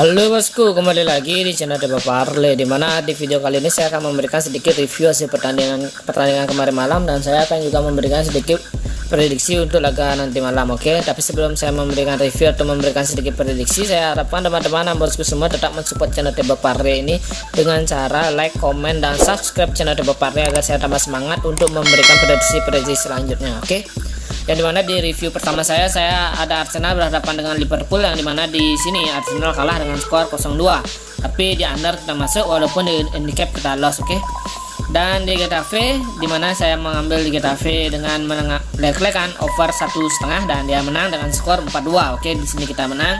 Halo bosku, kembali lagi di channel Deba Parle, dimana di video kali ini saya akan memberikan sedikit review hasil pertandingan kemarin malam, dan saya akan juga memberikan sedikit prediksi untuk laga nanti malam. Oke, tapi sebelum saya memberikan review atau memberikan sedikit prediksi, saya harapkan teman-teman bosku semua tetap mensupport channel Deba Parle ini dengan cara like, komen, dan subscribe channel Deba Parle agar saya tambah semangat untuk memberikan prediksi selanjutnya. Oke, yang dimana di review pertama saya ada Arsenal berhadapan dengan Liverpool, yang dimana di sini Arsenal kalah dengan skor 0-2, tapi di under kita masuk walaupun di handicap kita loss. Oke, dan di Getafe dimana saya mengambil di Getafe dengan leg-legan over 1,5 dan dia menang dengan skor 4-2. Oke, di sini kita menang.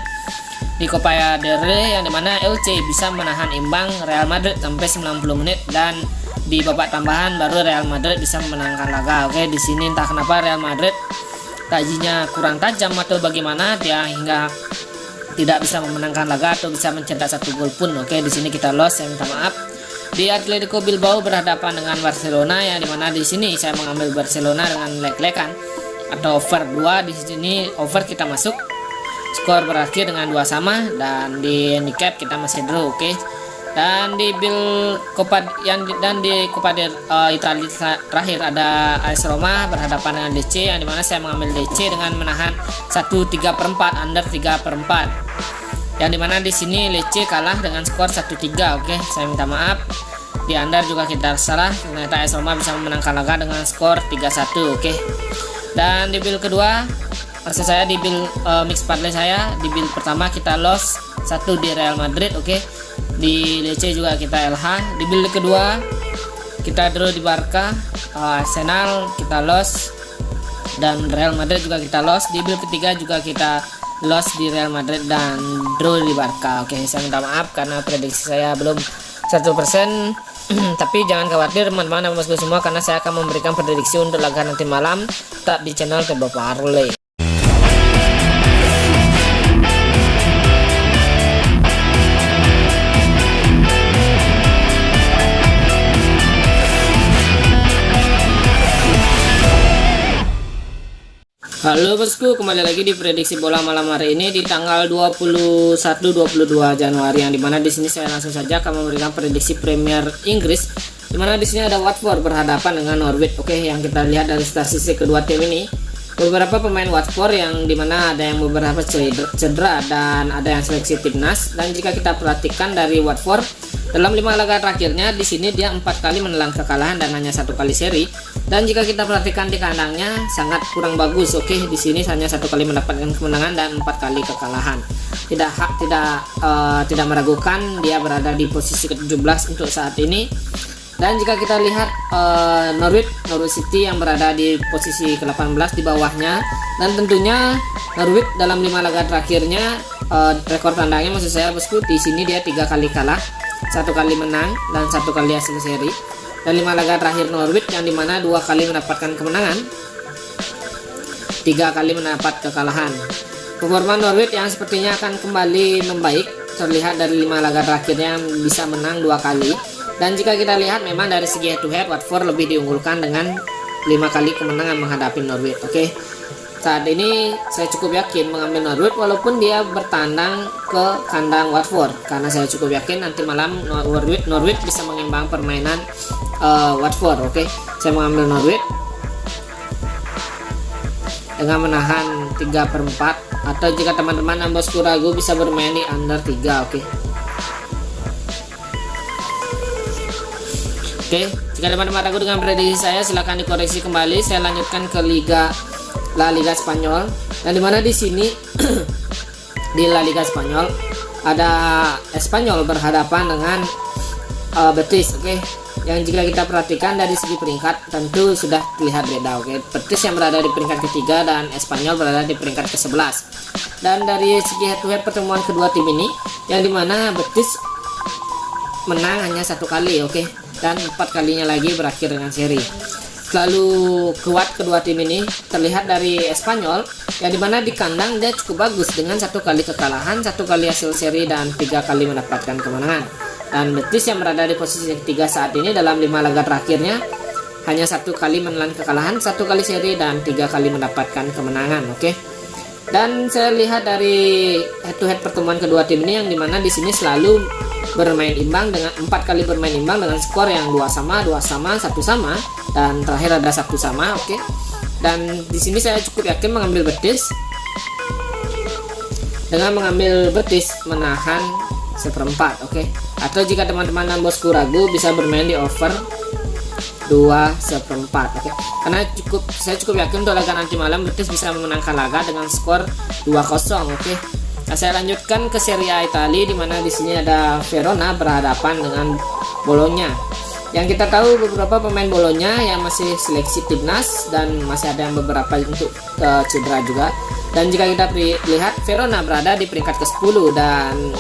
Di Copa del Rey yang dimana LC bisa menahan imbang Real Madrid sampai 90 menit, dan di babak tambahan baru Real Madrid bisa memenangkan laga. Oke, di sini entah kenapa Real Madrid tajinya kurang tajam atau bagaimana dia hingga tidak bisa memenangkan laga atau bisa mencetak 1 gol pun. Oke, di sini kita loss, saya minta maaf. Di Atletico Bilbao berhadapan dengan Barcelona, yang dimana di sini saya mengambil Barcelona dengan leg-legan atau over 2. Di sini over kita masuk, skor berakhir dengan 2 sama, dan di handicap kita masih draw. Oke, dan di Coppa Italia terakhir ada AS Roma berhadapan dengan DC, yang dimana saya mengambil DC dengan menahan 1/3/4 under 3/4, yang dimana di sini Lecce kalah dengan skor 1-3. Oke, saya minta maaf. Di under juga kita salah, ternyata AS Roma bisa memenangkan laga dengan skor 3-1. Oke, dan di build kedua, maksud saya di build mix parlay saya, di build pertama kita loss 1 di Real Madrid. Oke, di Lecce juga kita LH. Di build kedua kita draw di Barca, Arsenal kita loss, dan Real Madrid juga kita loss. Di build ketiga juga kita loss di Real Madrid dan draw di Barca. Oke, saya minta maaf karena prediksi saya belum 100%. Tapi jangan khawatir teman-teman bosku semua, karena saya akan memberikan prediksi untuk laga nanti malam tetap di channel Deba Parle. Halo bosku, kembali lagi di prediksi bola malam hari ini di tanggal 21-22 Januari, yang dimana di sini saya langsung saja akan memberikan prediksi Premier Inggris, dimana di sini ada Watford berhadapan dengan Norwich. Oke, yang kita lihat dari statistik kedua tim ini, beberapa pemain Watford yang dimana ada yang beberapa cedera dan ada yang seleksi timnas. Dan jika kita perhatikan dari Watford dalam 5 laga terakhirnya, di sini dia 4 kali menelan kekalahan dan hanya 1 kali seri. Dan jika kita perhatikan di kandangnya sangat kurang bagus. Oke, di sini hanya 1 kali mendapatkan kemenangan dan 4 kali kekalahan. Tidak meragukan dia berada di posisi ke-17 untuk saat ini. Dan jika kita lihat Norwich City yang berada di posisi ke-18 di bawahnya, dan tentunya Norwich dalam 5 laga terakhirnya rekor tandangnya, maksud saya bosku, di sini dia 3 kali kalah, 1 kali menang, dan 1 kali hasil seri. Dan 5 laga terakhir Norwich yang dimana 2 kali mendapatkan kemenangan, 3 kali mendapat kekalahan. Performa Norwich yang sepertinya akan kembali membaik terlihat dari 5 laga terakhirnya bisa menang 2 kali. Dan jika kita lihat memang dari segi head to head Watford lebih diunggulkan dengan 5 kali kemenangan menghadapi Norwich. Oke, saat ini saya cukup yakin mengambil Norwich walaupun dia bertandang ke kandang Watford, karena saya cukup yakin nanti malam Norwich bisa mengimbang permainan Watford. Oke, saya mengambil Norwich dengan menahan 3/4, atau jika teman-teman bosku ragu bisa bermain di under 3. Oke, jika teman-teman ragu dengan prediksi saya, silahkan dikoreksi kembali. Saya lanjutkan ke La Liga Spanyol, dan dimana di sini di La Liga Spanyol ada Espanyol berhadapan dengan Betis. Oke, yang jika kita perhatikan dari segi peringkat tentu sudah terlihat beda. Oke, Betis yang berada di peringkat ketiga dan Espanyol berada di peringkat ke-11. Dan dari segi head to head pertemuan kedua tim ini, yang dimana Betis menang hanya 1 kali. Oke, dan 4 kalinya lagi berakhir dengan seri. Lalu kuat kedua tim ini terlihat dari Espanyol, yang dimana di kandang dia cukup bagus dengan 1 kali kekalahan, 1 kali hasil seri, dan 3 kali mendapatkan kemenangan. Dan Betis yang berada di posisi ketiga saat ini dalam 5 laga terakhirnya hanya 1 kali menelan kekalahan, 1 kali seri, dan 3 kali mendapatkan kemenangan. Oke, Dan saya lihat dari head to head pertemuan kedua tim ini yang dimana di sini selalu bermain imbang dengan 4 kali bermain imbang dengan skor yang 2 sama, 1 sama, dan terakhir ada 1 sama. Oke. Dan di sini saya cukup yakin mengambil Betis. Dengan mengambil Betis menahan 1/4, oke. Atau jika teman-teman dan bosku ragu, bisa bermain di over 2/4, oke. Karena saya cukup yakin untuk laga nanti malam Betis bisa memenangkan laga dengan skor 2-0, oke. Nah, saya lanjutkan ke Serie A Italia, di mana di sini ada Verona berhadapan dengan Bologna. Yang kita tahu beberapa pemain Bologna yang masih seleksi timnas dan masih ada yang beberapa untuk cedera juga. Dan jika kita lihat, Verona berada di peringkat ke-10 dan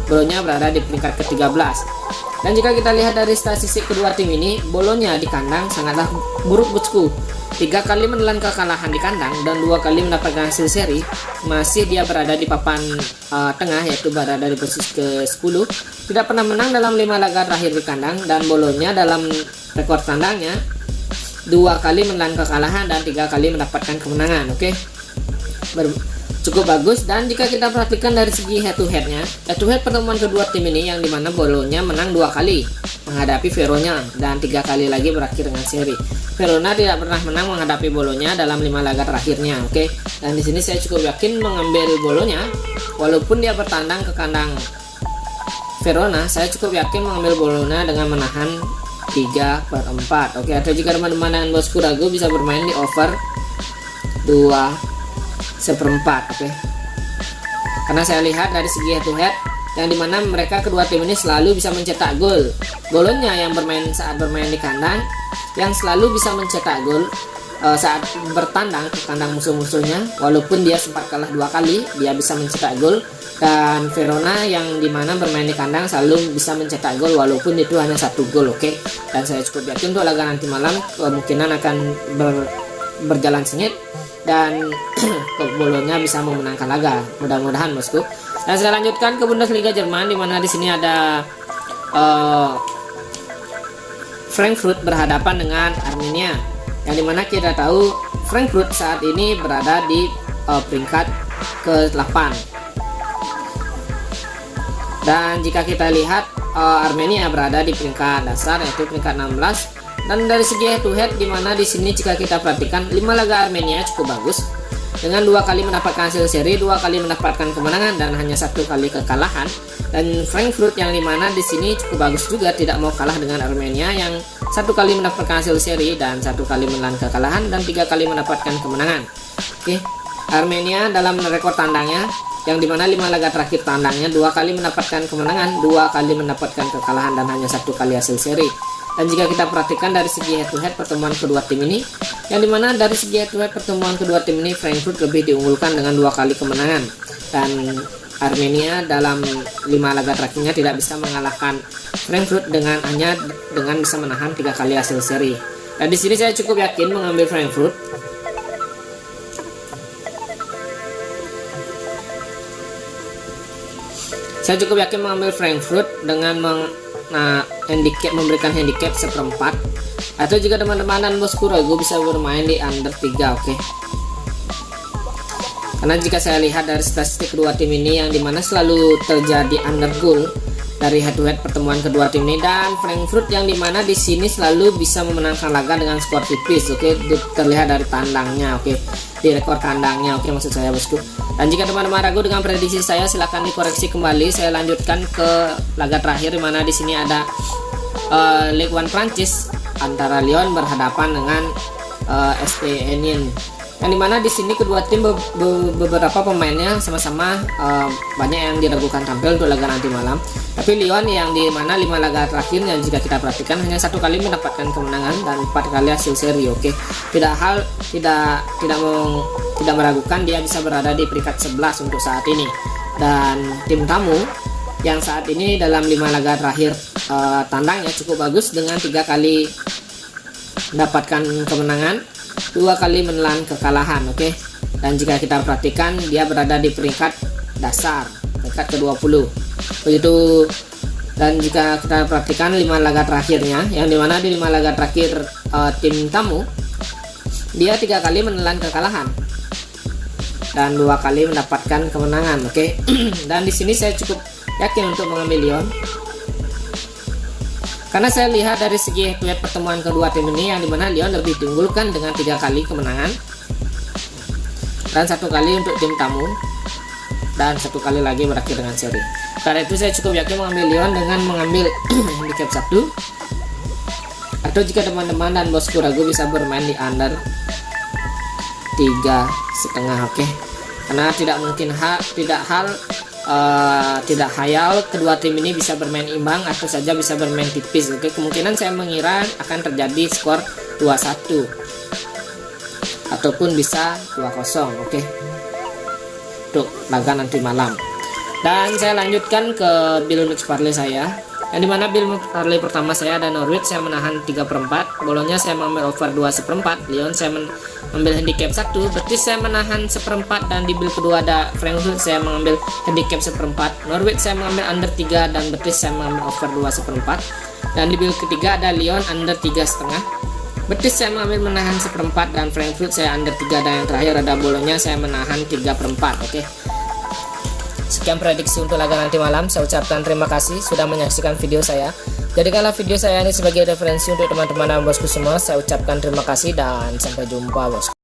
Bologna berada di peringkat ke-13. Dan jika kita lihat dari statistik kedua tim ini, Bologna di kandang sangatlah buruk bosku. 3 kali menelan kekalahan di kandang dan 2 kali mendapatkan hasil seri. Masih dia berada di papan tengah, yaitu berada di posisi ke-10. Tidak pernah menang dalam 5 laga terakhir di kandang, dan Bologna dalam rekor tandangnya 2 kali menelan kekalahan dan 3 kali mendapatkan kemenangan. Oke. Cukup bagus. Dan jika kita perhatikan dari segi head to head pertemuan kedua tim ini, yang dimana Bologna menang 2 kali menghadapi Verona dan 3 kali lagi berakhir dengan seri. Verona tidak pernah menang menghadapi Bologna dalam 5 laga terakhirnya, oke. Dan di sini saya cukup yakin mengambil Bologna, walaupun dia bertandang ke kandang Verona. Saya cukup yakin mengambil Bologna dengan menahan 3/4, oke. Atau jika teman-teman dan bosku ragu, bisa bermain di over 2/4, oke. Karena saya lihat dari segi head to head, yang dimana mereka kedua tim ini selalu bisa mencetak gol. Bologna yang saat bermain di kandang, yang selalu bisa mencetak gol saat bertandang ke kandang musuh-musuhnya, walaupun dia sempat kalah 2 kali, dia bisa mencetak gol. Dan Verona yang dimana bermain di kandang selalu bisa mencetak gol, walaupun itu hanya 1 gol, oke. Dan saya cukup yakin untuk laga nanti malam kemungkinan akan berjalan sengit dan Bologna bisa memenangkan laga, mudah-mudahan bosku. Dan saya lanjutkan ke Bundesliga Jerman, di mana di sini ada Frankfurt berhadapan dengan Arminia, yang dimana kita tahu Frankfurt saat ini berada di peringkat ke-8. Dan jika kita lihat, Armenia berada di peringkat dasar, yaitu peringkat 16. Dan dari segi head to head, dimana di sini jika kita perhatikan 5 laga Armenia cukup bagus, dengan 2 kali mendapatkan hasil seri, 2 kali mendapatkan kemenangan dan hanya 1 kali kekalahan. Dan Frankfurt yang dimana di sini cukup bagus juga, tidak mau kalah dengan Armenia yang 1 kali mendapatkan hasil seri dan 1 kali menelan kekalahan dan 3 kali mendapatkan kemenangan. Oke. Armenia dalam rekor tandangnya, yang dimana 5 laga terakhir tandangnya 2 kali mendapatkan kemenangan, 2 kali mendapatkan kekalahan dan hanya 1 kali hasil seri. Dan jika kita perhatikan dari segi head to head pertemuan kedua tim ini, yang dimana dari segi head to head pertemuan kedua tim ini, Frankfurt lebih diunggulkan dengan 2 kali kemenangan, dan Armenia dalam 5 laga terakhirnya tidak bisa mengalahkan Frankfurt dengan bisa menahan 3 kali hasil seri. Dan di sini saya cukup yakin mengambil Frankfurt. Saya cukup yakin mengambil Frankfurt dengan memberikan handicap 1/4. Atau jika teman-teman dan bosku ragu, bisa bermain di under 3, oke. Karena jika saya lihat dari statistik kedua tim ini, yang dimana selalu terjadi under goal dari head to head pertemuan kedua tim ini, dan Frankfurt yang dimana di sini selalu bisa memenangkan laga dengan skor tipis, oke. Terlihat dari tandangnya, oke. Di rekor kandangnya, oke, maksud saya bosku. Dan jika teman-teman ragu dengan prediksi saya, silahkan dikoreksi kembali. Saya lanjutkan ke laga terakhir, di mana di sini ada Ligue 1 Prancis antara Lyon berhadapan dengan SP Amiens. Yang dimana di sini kedua tim beberapa pemainnya sama-sama banyak yang diragukan tampil untuk laga nanti malam. Tapi Lyon yang dimana 5 laga terakhirnya jika kita perhatikan hanya 1 kali mendapatkan kemenangan dan 4 kali hasil seri, oke. Tidak meragukan, dia bisa berada di peringkat 11 untuk saat ini. Dan tim tamu yang saat ini dalam 5 laga terakhir tandangnya cukup bagus dengan 3 kali mendapatkan kemenangan, 2 kali menelan kekalahan, oke. Dan jika kita perhatikan, dia berada di peringkat dasar, peringkat ke-20 begitu. Dan jika kita perhatikan 5 laga terakhirnya, yang dimana di 5 laga terakhir tim tamu, dia 3 kali menelan kekalahan. dan 2 kali mendapatkan kemenangan. Oke. Dan di sini saya cukup yakin untuk mengambil Lyon, karena saya lihat dari segi pertemuan kedua tim ini, yang dimana Lyon lebih diunggulkan dengan 3 kali kemenangan dan 1 kali untuk tim tamu, dan 1 kali lagi berakhir dengan seri. Karena itu saya cukup yakin mengambil Lyon dengan mengambil handicap 1. Atau jika teman-teman dan bosku ragu, bisa bermain di under 3,5. Oke. Karena tidak mungkin tidak hayal kedua tim ini bisa bermain imbang atau saja bisa bermain tipis. Oke, kemungkinan saya mengira akan terjadi skor 2-1 ataupun bisa 2-0. Oke, untuk laga nanti malam. Dan saya lanjutkan ke build mix parlay saya, yang dimana build mix parlay pertama saya ada Norwich, saya menahan 3/4, Bolonya saya mengambil over 2/4, Lyon saya mengambil handicap 1, Betis saya menahan 1/4, dan di build kedua ada Frankfurt saya mengambil handicap 1/4, Norwich saya mengambil under 3, dan Betis saya mengambil over 2/4, dan di build ketiga ada Lyon under 3,5, Betis saya mengambil menahan 1/4, dan Frankfurt saya under 3, dan yang terakhir ada Bolonya saya menahan 3/4. Oke. Sekian prediksi untuk laga nanti malam. Saya ucapkan terima kasih sudah menyaksikan video saya. Jadikanlah video saya ini sebagai referensi untuk teman-teman dan bosku semua. Saya ucapkan terima kasih dan sampai jumpa, bosku.